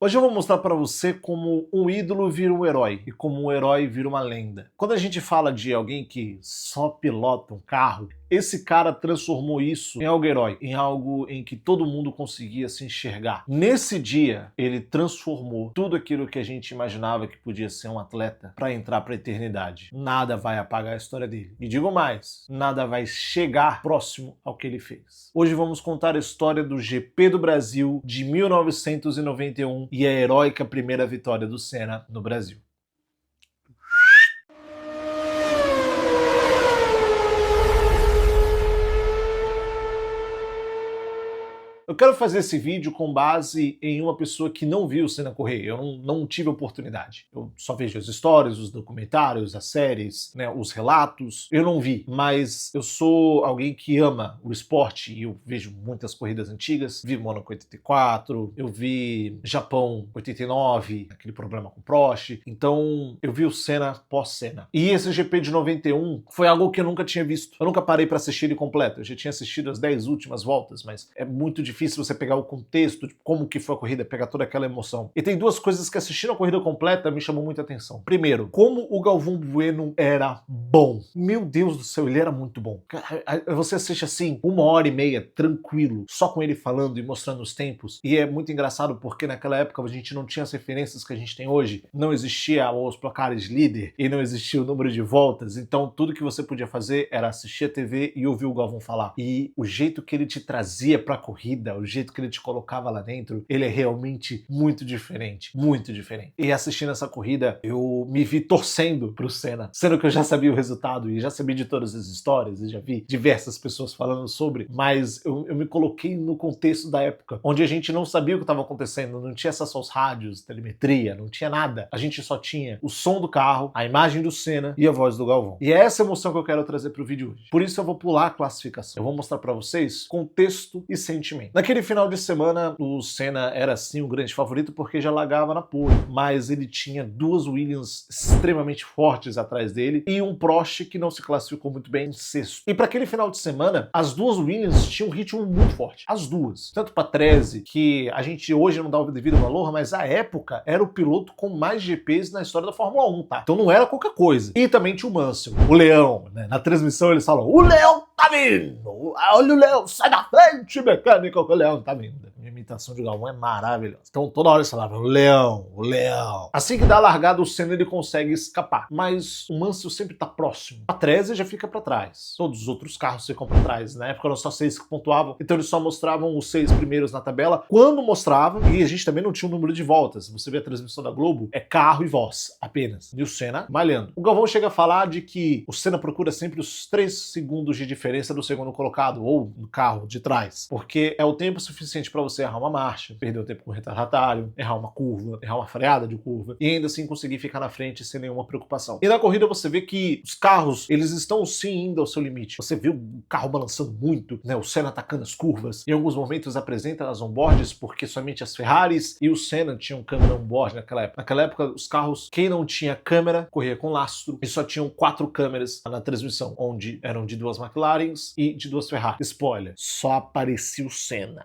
Hoje eu vou mostrar para você como um ídolo vira um herói e como um herói vira uma lenda. Quando a gente fala de alguém que só pilota um carro, esse cara transformou isso em algo herói, em algo em que todo mundo conseguia se enxergar. Nesse dia, ele transformou tudo aquilo que a gente imaginava que podia ser um atleta para entrar para a eternidade. Nada vai apagar a história dele. E digo mais, nada vai chegar próximo ao que ele fez. Hoje vamos contar a história do GP do Brasil de 1991 e a heróica primeira vitória do Senna no Brasil. Eu quero fazer esse vídeo com base em uma pessoa que não viu o Senna correr. Eu não tive oportunidade. Eu só vejo as histórias, os documentários, as séries, né, os relatos. Eu não vi, mas eu sou alguém que ama o esporte e eu vejo muitas corridas antigas. Vi Mônaco 84, eu vi Japão 89, aquele problema com Prost. Então eu vi o Senna pós-Senna. E esse GP de 91 foi algo que eu nunca tinha visto. Eu nunca parei para assistir ele completo. Eu já tinha assistido as 10 últimas voltas, mas é muito difícil você pegar o contexto de como que foi a corrida, pegar toda aquela emoção. E tem duas coisas que assistindo a corrida completa me chamou muita atenção. Primeiro, como o Galvão Bueno era bom. Meu Deus do céu, ele era muito bom. Você assiste assim, 1h30, tranquilo, só com ele falando e mostrando os tempos. E é muito engraçado porque naquela época a gente não tinha as referências que a gente tem hoje. Não existia os placares líder e não existia o número de voltas. Então tudo que você podia fazer era assistir a TV e ouvir o Galvão falar. E o jeito que ele te trazia pra corrida, o jeito que ele te colocava lá dentro, ele é realmente muito diferente, muito diferente. E assistindo essa corrida, eu me vi torcendo pro Senna, sendo que eu já sabia o resultado e já sabia de todas as histórias e já vi diversas pessoas falando sobre, mas eu me coloquei no contexto da época, onde a gente não sabia o que estava acontecendo, não tinha acesso aos rádios, telemetria, não tinha nada. A gente só tinha o som do carro, a imagem do Senna e a voz do Galvão. E é essa emoção que eu quero trazer pro vídeo hoje. Por isso eu vou pular a classificação. Eu vou mostrar pra vocês contexto e sentimento. Naquele final de semana, o Senna era sim o grande favorito porque já largava na pole, mas ele tinha duas Williams extremamente fortes atrás dele e um Prost que não se classificou muito bem em sexto. E para aquele final de semana, as duas Williams tinham um ritmo muito forte. As duas. Tanto Patrese, que a gente hoje não dá o devido valor, mas à época era o piloto com mais GPs na história da Fórmula 1, tá? Então não era qualquer coisa. E também tinha o Mansell, o Leão, né? Na transmissão eles falam, o Leão tá vindo! Olha o Leão, sai da frente, mecânico, que o Leão tá vindo. Minha imitação de Galvão é maravilhosa. Então toda hora eles falavam, o Leão, o Leão. Assim que dá a largada, o Senna ele consegue escapar. Mas o Mansell sempre tá próximo. A 13 já fica pra trás. Todos os outros carros ficam pra trás. Na época eram só 6 que pontuavam, então eles só mostravam os 6 primeiros na tabela. Quando mostravam, e a gente também não tinha o número de voltas. Você vê a transmissão da Globo, é carro e voz apenas. E o Senna malhando. O Galvão chega a falar de que o Senna procura sempre os 3 segundos de diferença do segundo colocado, ou no carro de trás. Porque é o tempo suficiente para você errar uma marcha, perder o tempo com o retardatário, errar uma curva, errar uma freada de curva, e ainda assim conseguir ficar na frente sem nenhuma preocupação. E na corrida você vê que os carros, eles estão sim indo ao seu limite. Você vê o carro balançando muito, né? O Senna atacando as curvas, em alguns momentos apresenta as onboards, porque somente as Ferraris e o Senna tinham câmera onboard naquela época. Naquela época, os carros, quem não tinha câmera, corria com lastro, e só tinham 4 câmeras na transmissão, onde eram de 2 McLarens e de 2 Ferrari. Spoiler, só aparecia o Senna.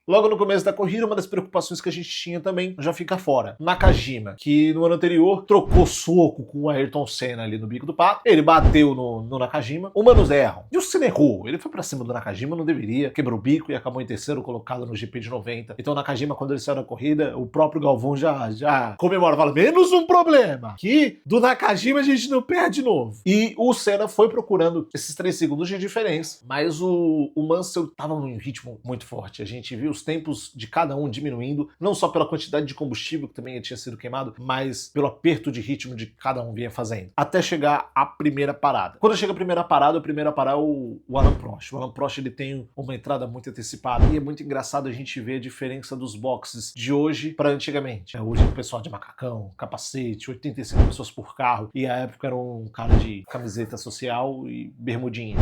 Logo no começo da corrida, uma das preocupações que a gente tinha também já fica fora. Nakajima, que no ano anterior trocou soco com o Ayrton Senna ali no bico do pato. Ele bateu no Nakajima. Humanos erram. E o Senna errou. Ele foi pra cima do Nakajima, não deveria. Quebrou o bico e acabou em terceiro colocado no GP de 90. Então o Nakajima, quando ele saiu da corrida, o próprio Galvão já comemora. Fala, menos um problema. Que do Nakajima a gente não perde de novo. E o Senna foi procurando esses 3 segundos de diferença. Mas o Mansell tava num ritmo muito forte. A gente viu os tempos de cada um diminuindo, não só pela quantidade de combustível que também tinha sido queimado, mas pelo aperto de ritmo de cada um vinha fazendo, até chegar à primeira parada. Quando chega a primeira parada, o primeiro a parar é o Alain Prost. O Alain Prost ele tem uma entrada muito antecipada e é muito engraçado a gente ver a diferença dos boxes de hoje para antigamente. Hoje o pessoal de macacão, capacete, 85 pessoas por carro, e a época era um cara de camiseta social e bermudinha.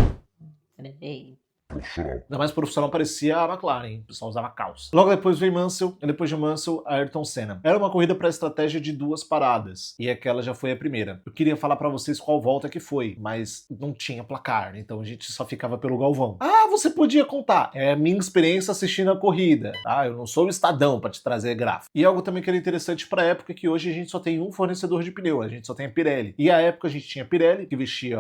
profissional. Ainda mais profissional parecia a McLaren, hein? O pessoal usava calça. Logo depois veio Mansell, e depois de Mansell, Ayrton Senna. Era uma corrida para estratégia de 2 paradas, e aquela já foi a primeira. Eu queria falar para vocês qual volta que foi, mas não tinha placar, então a gente só ficava pelo Galvão. Ah, você podia contar. É a minha experiência assistindo a corrida, tá? Eu não sou o Estadão para te trazer gráfico. E algo também que era interessante para a época, que hoje a gente só tem um fornecedor de pneu, a gente só tem a Pirelli. E à época a gente tinha a Pirelli, que vestia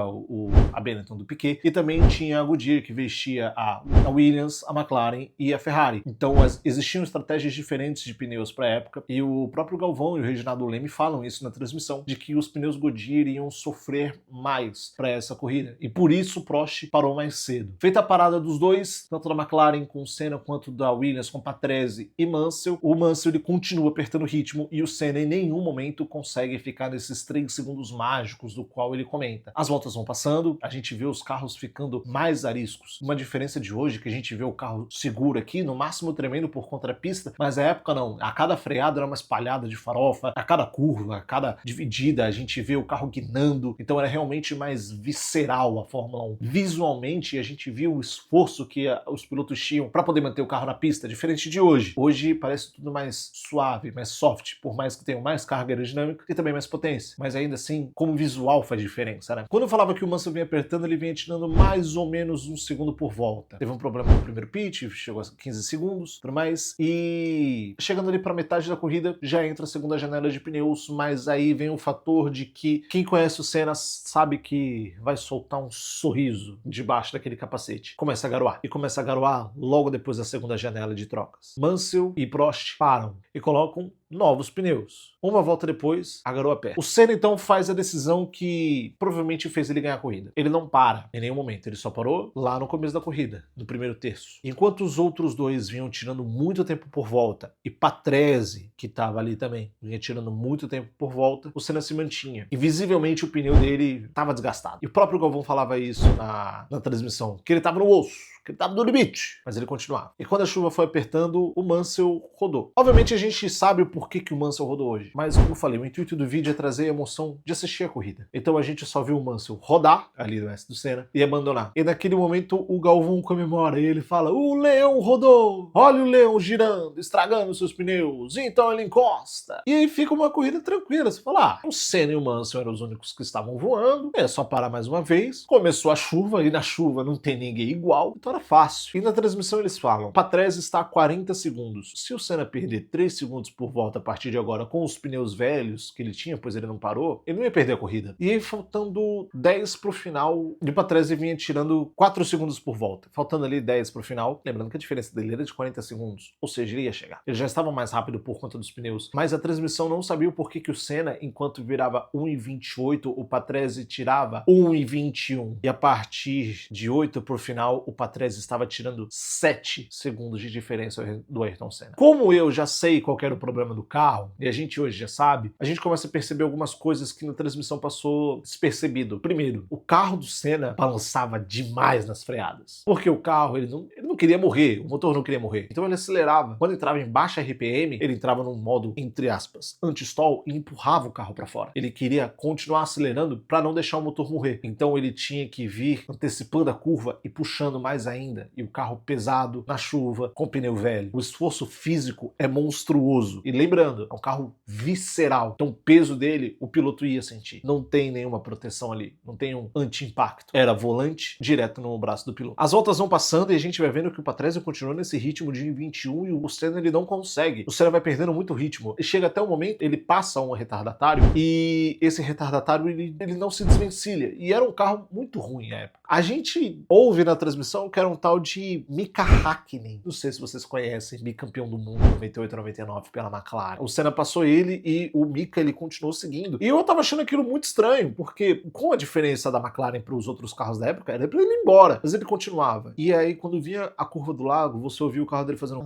a Benetton do Piquet, e também tinha a Goodyear, que vestia a Williams, a McLaren e a Ferrari. Então existiam estratégias diferentes de pneus para a época, e o próprio Galvão e o Reginaldo Leme falam isso na transmissão, de que os pneus Goodyear iriam sofrer mais para essa corrida, e por isso o Prost parou mais cedo. Feita a parada dos dois, tanto da McLaren com Senna quanto da Williams com Patrese e Mansell, o Mansell ele continua apertando o ritmo, e o Senna em nenhum momento consegue ficar nesses 3 segundos mágicos do qual ele comenta. As voltas vão passando, a gente vê os carros ficando mais ariscos. Uma diferença de hoje que a gente vê o carro seguro aqui, no máximo tremendo por conta da pista, mas na época não. A cada freada era uma espalhada de farofa, a cada curva, a cada dividida a gente vê o carro guinando, então era realmente mais visceral a Fórmula 1. Visualmente a gente viu o esforço que os pilotos tinham para poder manter o carro na pista, diferente de hoje. Hoje parece tudo mais suave, mais soft, por mais que tenha mais carga aerodinâmica e também mais potência, mas ainda assim, como visual faz diferença, né? Quando eu falava que o Mansell vinha apertando, ele vinha tirando mais ou menos 1 segundo por volta. Teve um problema no primeiro pit, chegou a 15 segundos, tudo mais, e chegando ali para metade da corrida, já entra a segunda janela de pneus, mas aí vem o fator de que quem conhece o Senna sabe que vai soltar um sorriso debaixo daquele capacete. Começa a garoar. E começa a garoar logo depois da segunda janela de trocas. Mansell e Prost param e colocam novos pneus. Uma volta depois, a garoa pé. O Senna então faz a decisão que provavelmente fez ele ganhar a corrida. Ele não para em nenhum momento, ele só parou lá no começo da corrida, no primeiro terço. Enquanto os outros dois vinham tirando muito tempo por volta, e Patrese, que estava ali também, vinha tirando muito tempo por volta, o Senna se mantinha. E visivelmente o pneu dele estava desgastado. E o próprio Galvão falava isso na transmissão, que ele estava no osso, que ele estava no limite, mas ele continuava. E quando a chuva foi apertando, o Mansell rodou. Obviamente a gente sabe o porquê que o Mansell rodou hoje, mas como eu falei, o intuito do vídeo é trazer a emoção de assistir a corrida. Então a gente só viu o Mansell rodar, ali no S do Senna, e abandonar. E naquele momento o Galvão comemora, e ele fala: o leão rodou, olha o leão girando, estragando seus pneus, então ele encosta. E aí fica uma corrida tranquila, você fala, o Senna e o Mansell eram os únicos que estavam voando, é só parar mais uma vez, começou a chuva, e na chuva não tem ninguém igual, então era fácil. E na transmissão eles falam, Patrese está a 40 segundos, se o Senna perder 3 segundos por volta a partir de agora com os pneus velhos que ele tinha, pois ele não parou, ele não ia perder a corrida. E aí faltando 10 pro final, de Patrese vinha tirando 4 segundos por volta, faltando ali 10 pro final, lembrando que a diferença dele era de 40 segundos, ou seja, ele ia chegar. Ele já estava mais rápido por conta dos pneus, mas a transmissão não sabia o porquê que o Senna, enquanto virava 1,28, o Patrese tirava 1,21. E a partir de 8 pro final, o Patrese estava tirando 7 segundos de diferença do Ayrton Senna. Como eu já sei qual era o problema do carro, e a gente hoje já sabe, a gente começa a perceber algumas coisas que na transmissão passou despercebido. Primeiro, o carro do Senna balançava demais nas freadas, porque o carro ele não queria morrer, o motor não queria morrer, então ele acelerava. Quando entrava em baixa RPM, ele entrava num modo, entre aspas, anti-stall e empurrava o carro para fora. Ele queria continuar acelerando para não deixar o motor morrer, então ele tinha que vir antecipando a curva e puxando mais ainda, e o carro pesado, na chuva, com pneu velho. O esforço físico é monstruoso, e lembrando, é um carro visceral, então o peso dele, o piloto ia sentir. Não tem nenhuma proteção ali, não tem um anti-impacto. Era volante direto no braço do piloto. As voltas vão passando e a gente vai vendo que o Patrese continua nesse ritmo de 21 e o Senna ele não consegue. O Senna vai perdendo muito ritmo. E chega até o momento, ele passa um retardatário e esse retardatário ele não se desvencilha. E era um carro muito ruim na época. A gente ouve na transmissão que era um tal de Mika Häkkinen. Não sei se vocês conhecem, bicampeão do mundo 98-99 pela McLaren. O Senna passou ele e o Mika ele continuou seguindo. E eu tava achando aquilo muito estranho, porque com a diferença da McLaren para os outros carros da época, era pra ele ir embora, mas ele continuava. E aí quando vinha a curva do lago, você ouvia o carro dele fazendo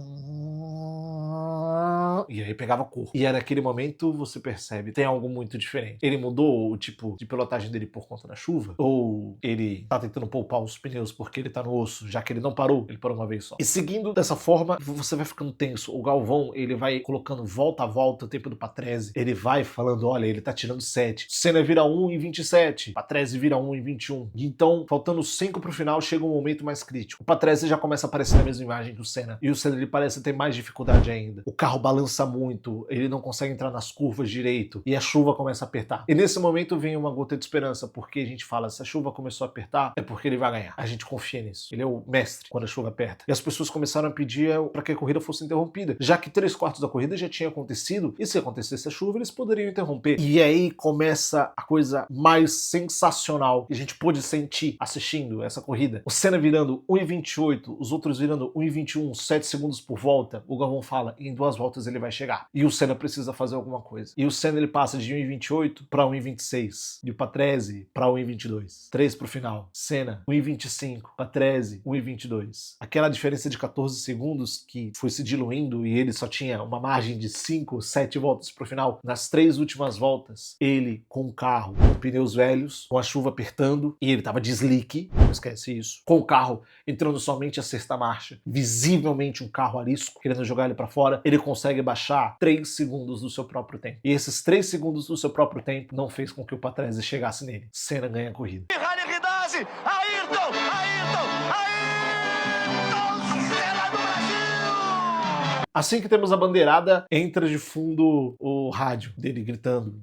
E aí pegava cor. E aí naquele momento você percebe, tem algo muito diferente. Ele mudou o tipo de pilotagem dele por conta da chuva? Ou ele tá tentando poupar os pneus porque ele tá no osso, já que ele não parou, ele parou uma vez só. E seguindo dessa forma, você vai ficando tenso. O Galvão, ele vai colocando volta a volta o tempo do Patrese. Ele vai falando, olha, ele tá tirando 7. Senna vira 1:27. Patrese vira 1:21. E então, faltando 5 pro final, chega um momento mais crítico. O Patrese já começa a aparecer na mesma imagem que o Senna. E o Senna, ele parece ter mais dificuldade ainda. O carro balança muito, ele não consegue entrar nas curvas direito. E a chuva começa a apertar. E nesse momento vem uma gota de esperança, porque a gente fala, se a chuva começou a apertar, é porque ele vai ganhar. A gente confia nisso. Ele é o mestre quando a chuva aperta. E as pessoas começaram a pedir para que a corrida fosse interrompida, já que 3/4 da corrida já tinha acontecido, e se acontecesse a chuva, eles poderiam interromper. E aí começa a coisa mais sensacional que a gente pôde sentir assistindo essa corrida. O Senna virando 1:28, os outros virando 1:21, 7 segundos por volta. O Galvão fala, em 2 voltas ele vai chegar. E o Senna precisa fazer alguma coisa. E o Senna, ele passa de 1:28 para 1:26, de Patrese para 1:22. 3 pro final. Senna, 1:25, Patrese, 1:22. Aquela diferença de 14 segundos que foi se diluindo e ele só tinha uma margem de 5, 7 voltas pro final. Nas 3 últimas voltas, ele com o carro, com pneus velhos, com a chuva apertando, e ele tava de slick, não esquece isso, com o carro entrando somente a 6ª marcha, visivelmente um carro arisco, querendo jogar ele para fora, ele consegue baixar 3 segundos do seu próprio tempo. E esses 3 segundos do seu próprio tempo não fez com que o Patrese chegasse nele. Senna ganha a corrida. Ayrton! Ayrton! Ayrton! Senna do Brasil! Assim que temos a bandeirada, entra de fundo o rádio dele gritando.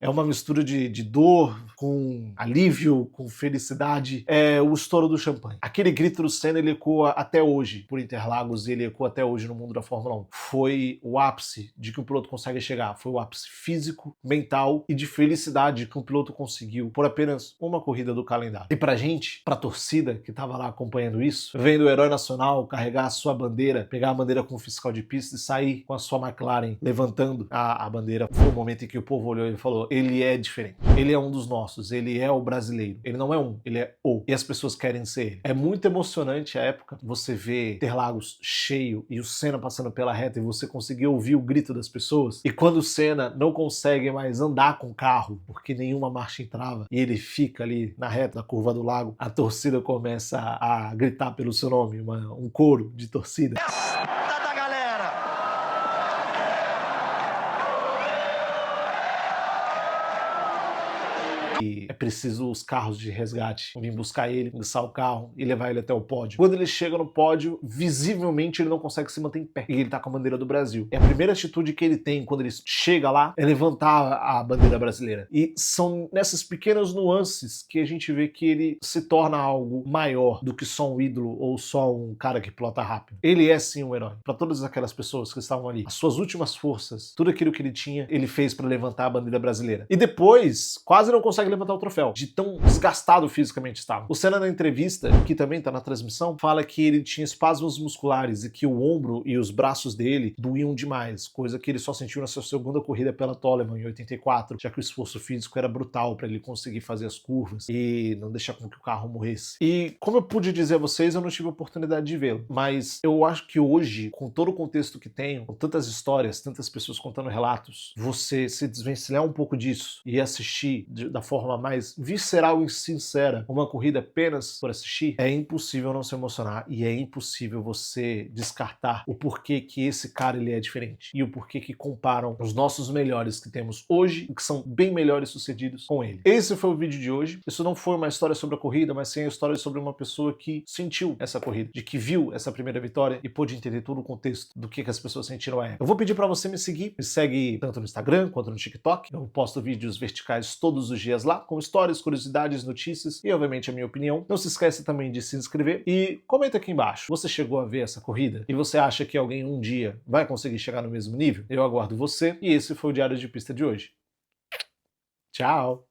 É uma mistura de dor com alívio, com felicidade. É o estouro do champanhe. Aquele grito do Senna, ele ecoa até hoje por Interlagos e ele ecoa até hoje no mundo da Fórmula 1. Foi o ápice de que um piloto consegue chegar. Foi o ápice físico, mental e de felicidade que um piloto conseguiu por apenas uma corrida do calendário. E pra gente, pra torcida que tava lá acompanhando isso, vendo o herói nacional carregar a sua bandeira, pegar a bandeira com o fiscal de pista e sair com a sua McLaren levantando a bandeira, foi o momento em que o povo olhou e falou, ele é diferente, ele é um dos nossos, ele é o brasileiro, ele não é um, ele é o, e as pessoas querem ser ele. É muito emocionante a época, você vê Interlagos cheio e o Senna passando pela reta e você conseguir ouvir o grito das pessoas, e quando o Senna não consegue mais andar com o carro, porque nenhuma marcha entrava, e ele fica ali na reta da curva do lago, a torcida começa a gritar pelo seu nome, um coro de torcida. Da galera! E é preciso os carros de resgate vir buscar ele, enguiçar o carro e levar ele até o pódio. Quando ele chega no pódio, visivelmente ele não consegue se manter em pé. E ele tá com a bandeira do Brasil. E a primeira atitude que ele tem quando ele chega lá é levantar a bandeira brasileira. E são nessas pequenas nuances que a gente vê que ele se torna algo maior do que só um ídolo ou só um cara que pilota rápido. Ele é sim um herói. Para todas aquelas pessoas que estavam ali, as suas últimas forças, tudo aquilo que ele tinha, ele fez para levantar a bandeira brasileira. E depois, quase não consegue levantar o troféu, de tão desgastado fisicamente estava. O Senna, na entrevista, que também tá na transmissão, fala que ele tinha espasmos musculares e que o ombro e os braços dele doíam demais, coisa que ele só sentiu na sua segunda corrida pela Toleman em 84, já que o esforço físico era brutal para ele conseguir fazer as curvas e não deixar com que o carro morresse. E como eu pude dizer a vocês, eu não tive a oportunidade de vê-lo, mas eu acho que hoje, com todo o contexto que tenho, com tantas histórias, tantas pessoas contando relatos, você se desvencilhar um pouco disso e assistir da forma mais visceral e sincera uma corrida apenas por assistir, é impossível não se emocionar e é impossível você descartar o porquê que esse cara ele é diferente e o porquê que comparam os nossos melhores que temos hoje e que são bem melhores sucedidos com ele. Esse foi o vídeo de hoje. Isso não foi uma história sobre a corrida, mas sim a história sobre uma pessoa que sentiu essa corrida, de que viu essa primeira vitória e pôde entender todo o contexto do que as pessoas sentiram à época. Eu vou pedir para você me seguir, me segue tanto no Instagram quanto no TikTok. Eu posto vídeos verticais todos os dias lá, com histórias, curiosidades, notícias e, obviamente, a minha opinião. Não se esquece também de se inscrever e comenta aqui embaixo. Você chegou a ver essa corrida? E você acha que alguém um dia vai conseguir chegar no mesmo nível? Eu aguardo você e esse foi o Diário de Pista de hoje. Tchau!